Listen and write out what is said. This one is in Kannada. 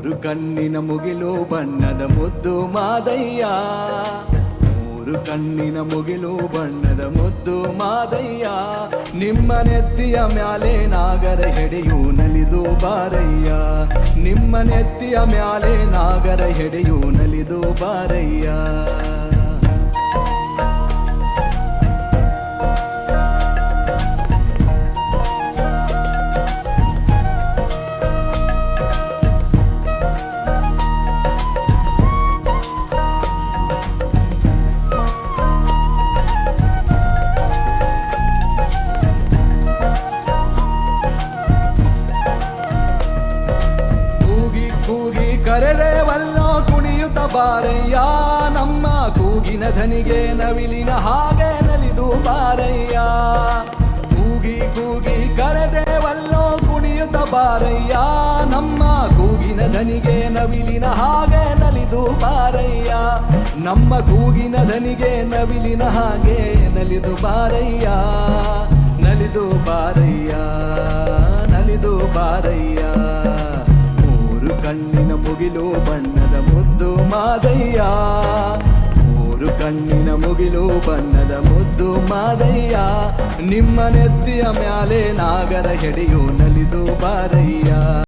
ಮೂರು ಕಣ್ಣಿನ ಮುಗಿಲು ಬಣ್ಣದ ಮುದ್ದು ಮಾದಯ್ಯ, ಮೂರು ಕಣ್ಣಿನ ಮುಗಿಲು ಬಣ್ಣದ ಮುದ್ದು ಮಾದಯ್ಯ. ನಿಮ್ಮ ನೆತ್ತಿಯ ಮ್ಯಾಲೆ ನಾಗರ ಹೆಡೆಯು ನಲಿದು ಬಾರಯ್ಯ, ನಿಮ್ಮ ನೆತ್ತಿಯ ಮ್ಯಾಲೆ ನಾಗರ ಹೆಡೆಯು ನಲಿದು ಬಾರಯ್ಯ. ಕರೆದೇವಲ್ಲೋ ಕುಣಿಯುತ್ತ ಬಾರಯ್ಯ, ನಮ್ಮ ಕೂಗಿನ ಧನಿಗೆ ನವಿಲಿನ ಹಾಗೆ ನಲಿದು ಬಾರಯ್ಯ. ಕೂಗಿ ಕೂಗಿ ಕರೆದೇವಲ್ಲೋ ಕುಣಿಯುತ್ತ ಬಾರಯ್ಯ, ನಮ್ಮ ಕೂಗಿನ ಧನಿಗೆ ನವಿಲಿನ ಹಾಗೆ ನಲಿದು ಬಾರಯ್ಯ. ನಮ್ಮ ಕೂಗಿನ ಧನಿಗೆ ನವಿಲಿನ ಹಾಗೆ ನಲಿದು ಬಾರಯ್ಯ, ನಲಿದು ಬಾರಯ್ಯ, ನಲಿದು ಬಾರಯ್ಯ. ಕಣ್ಣಿನ ಮುಗಿಲು ಬಣ್ಣದ ಮುದ್ದು ಮಾದಯ್ಯ, ಮೂರು ಕಣ್ಣಿನ ಮುಗಿಲು ಬಣ್ಣದ ಮುದ್ದು ಮಾದಯ್ಯ. ನಿಮ್ಮ ನೆತ್ತಿಯ ಮ್ಯಾಲೆ ನಾಗರ ಹೆಡೆಯು ನಲಿದು ಬಾರಯ್ಯ.